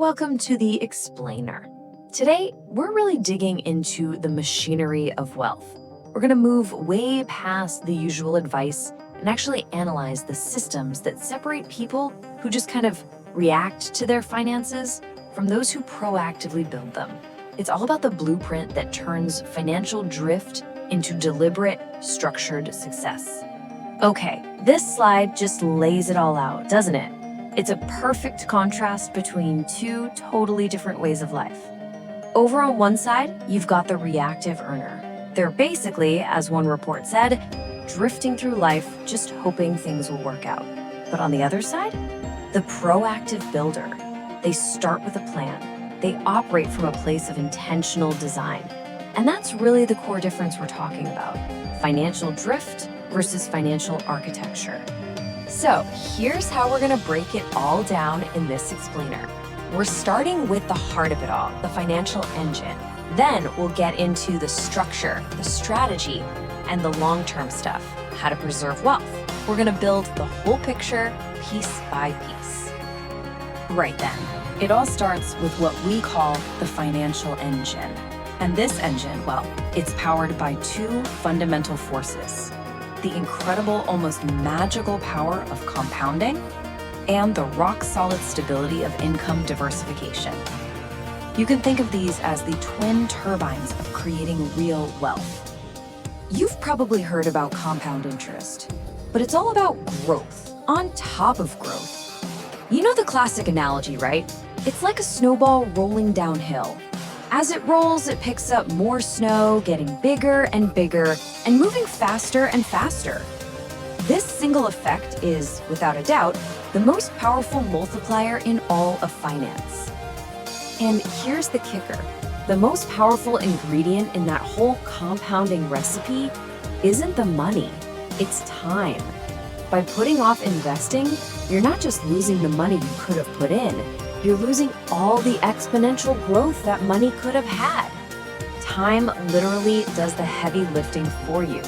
Welcome to the Explainer. Today, we're really digging into the machinery of wealth. We're going to move way past the usual advice and actually analyze the systems that separate people who just kind of react to their finances from those who proactively build them. It's all about the blueprint that turns financial drift into deliberate, structured success. Okay, this slide just lays it all out, doesn't it? It's a perfect contrast between two totally different ways of life. Over on one side, you've got the reactive earner. They're basically, as one report said, drifting through life just hoping things will work out. But on the other side, the proactive builder. They start with a plan. They operate from a place of intentional design. And that's really the core difference we're talking about: financial drift versus financial architecture. So here's how we're going to break it all down in this explainer. We're starting with the heart of it all, the financial engine. Then we'll get into the structure, the strategy, and the long-term stuff, how to preserve wealth. We're going to build the whole picture piece by piece. Right then, it all starts with what we call the financial engine. And this engine, well, it's powered by two fundamental forces: the incredible, almost magical power of compounding, and the rock-solid stability of income diversification. You can think of these as the twin turbines of creating real wealth. You've probably heard about compound interest, but it's all about growth on top of growth. You know the classic analogy, right? It's like a snowball rolling downhill. As it rolls, it picks up more snow, getting bigger and bigger, and moving faster and faster. This single effect is, without a doubt, the most powerful multiplier in all of finance. And here's the kicker: the most powerful ingredient in that whole compounding recipe isn't the money, it's time. By putting off investing, you're not just losing the money you could have put in, you're losing all the exponential growth that money could have had. Time literally does the heavy lifting for you.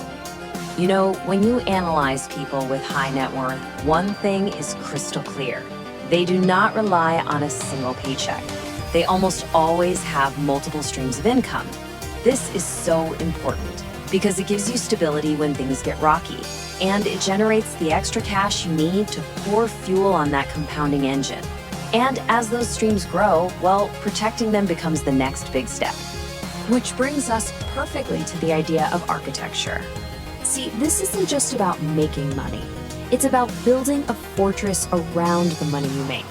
You know, when you analyze people with high net worth, one thing is crystal clear: they do not rely on a single paycheck. They almost always have multiple streams of income. This is so important because it gives you stability when things get rocky, and it generates the extra cash you need to pour fuel on that compounding engine. And as those streams grow, well, protecting them becomes the next big step. Which brings us perfectly to the idea of architecture. See, this isn't just about making money. It's about building a fortress around the money you make.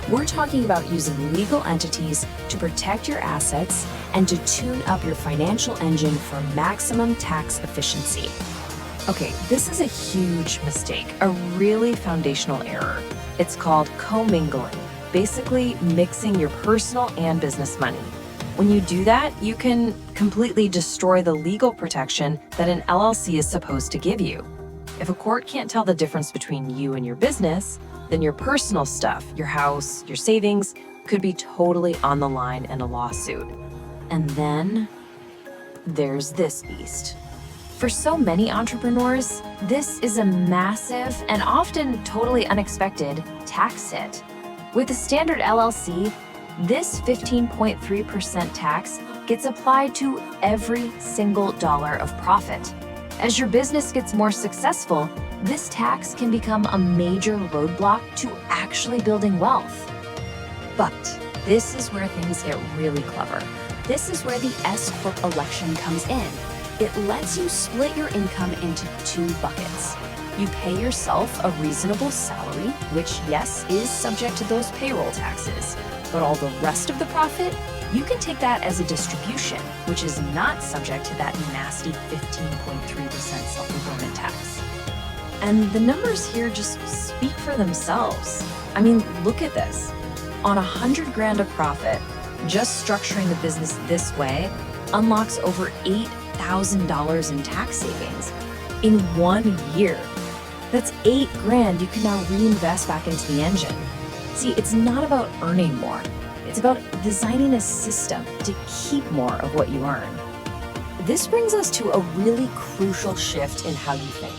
We're talking about using legal entities to protect your assets and to tune up your financial engine for maximum tax efficiency. Okay, this is a huge mistake, a really foundational error. It's called commingling, basically mixing your personal and business money. When you do that, you can completely destroy the legal protection that an LLC is supposed to give you. If a court can't tell the difference between you and your business, then your personal stuff, your house, your savings, could be totally on the line in a lawsuit. And then there's this beast. For so many entrepreneurs, this is a massive and often totally unexpected tax hit. With a standard LLC, this 15.3% tax gets applied to every single dollar of profit. As your business gets more successful, this tax can become a major roadblock to actually building wealth. But this is where things get really clever. This is where the S-Corp election comes in. It lets you split your income into two buckets. You pay yourself a reasonable salary, which, yes, is subject to those payroll taxes, but all the rest of the profit, you can take that as a distribution, which is not subject to that nasty 15.3% self-employment tax. And the numbers here just speak for themselves. I mean, look at this. On $100,000 of profit, just structuring the business this way unlocks over $8,000 in tax savings in 1 year. That's $8,000 you can now reinvest back into the engine. See, it's not about earning more. It's about designing a system to keep more of what you earn. This brings us to a really crucial shift in how you think.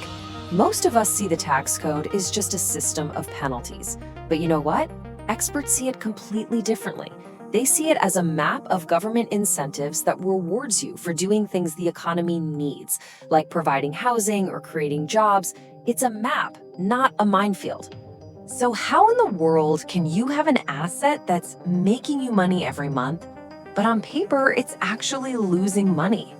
Most of us see the tax code as just a system of penalties. But you know what? Experts see it completely differently. They see it as a map of government incentives that rewards you for doing things the economy needs, like providing housing or creating jobs. It's a map, not a minefield. So how in the world can you have an asset that's making you money every month, but on paper, it's actually losing money?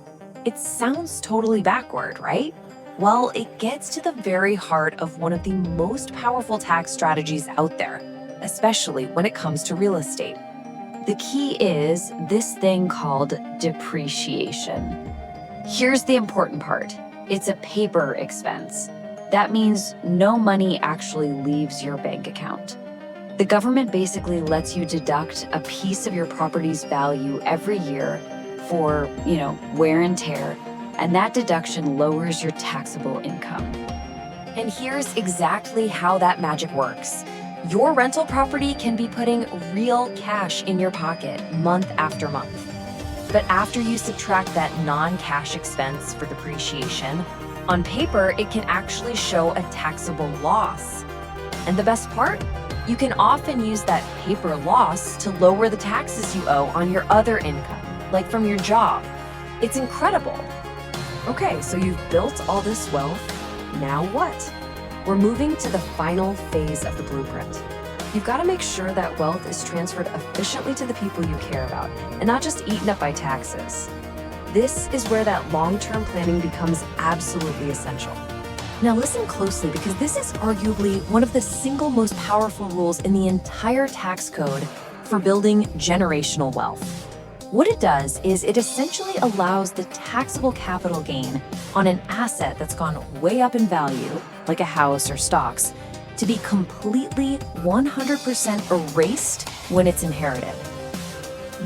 It sounds totally backward, right? Well, it gets to the very heart of one of the most powerful tax strategies out there, especially when it comes to real estate. The key is this thing called depreciation. Here's the important part. It's a paper expense. That means no money actually leaves your bank account. The government basically lets you deduct a piece of your property's value every year for, wear and tear, and that deduction lowers your taxable income. And here's exactly how that magic works. Your rental property can be putting real cash in your pocket month after month. But after you subtract that non-cash expense for depreciation, on paper, it can actually show a taxable loss. And the best part? You can often use that paper loss to lower the taxes you owe on your other income, like from your job. It's incredible. Okay, so you've built all this wealth. Now what? We're moving to the final phase of the blueprint. You've got to make sure that wealth is transferred efficiently to the people you care about and not just eaten up by taxes. This is where that long-term planning becomes absolutely essential. Now listen closely, because this is arguably one of the single most powerful rules in the entire tax code for building generational wealth. What it does is it essentially allows the taxable capital gain on an asset that's gone way up in value, like a house or stocks, to be completely 100% erased when it's inherited.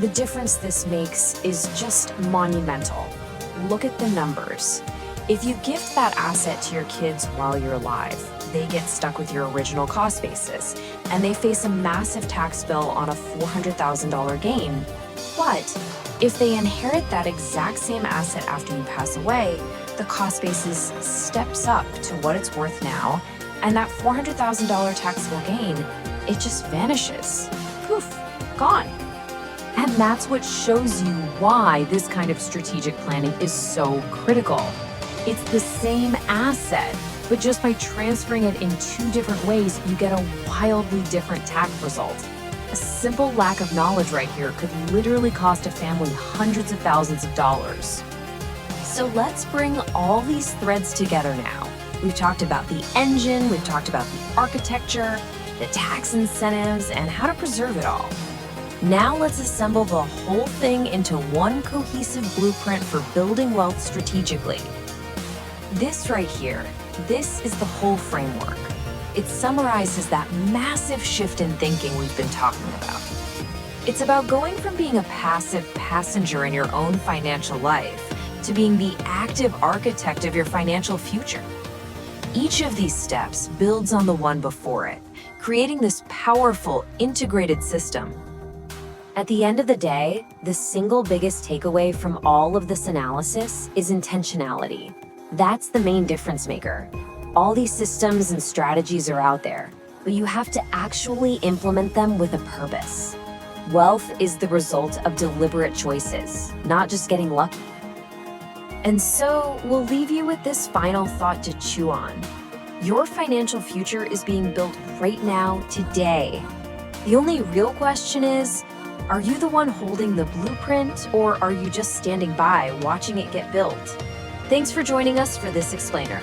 The difference this makes is just monumental. Look at the numbers. If you gift that asset to your kids while you're alive, they get stuck with your original cost basis, and they face a massive tax bill on a $400,000 gain. But if they inherit that exact same asset after you pass away, the cost basis steps up to what it's worth now, and that $400,000 taxable gain, it just vanishes. Poof, gone. And that's what shows you why this kind of strategic planning is so critical. It's the same asset, but just by transferring it in two different ways, you get a wildly different tax result. A simple lack of knowledge right here could literally cost a family hundreds of thousands of dollars. So let's bring all these threads together now. We've talked about the engine, we've talked about the architecture, the tax incentives, and how to preserve it all. Now let's assemble the whole thing into one cohesive blueprint for building wealth strategically. This right here, this is the whole framework. It summarizes that massive shift in thinking we've been talking about. It's about going from being a passive passenger in your own financial life to being the active architect of your financial future. Each of these steps builds on the one before it, creating this powerful, integrated system. At the end of the day, the single biggest takeaway from all of this analysis is intentionality. That's the main difference maker. All these systems and strategies are out there, but you have to actually implement them with a purpose. Wealth is the result of deliberate choices, not just getting lucky. And so we'll leave you with this final thought to chew on. Your financial future is being built right now, today. The only real question is, are you the one holding the blueprint, or are you just standing by watching it get built? Thanks for joining us for this explainer.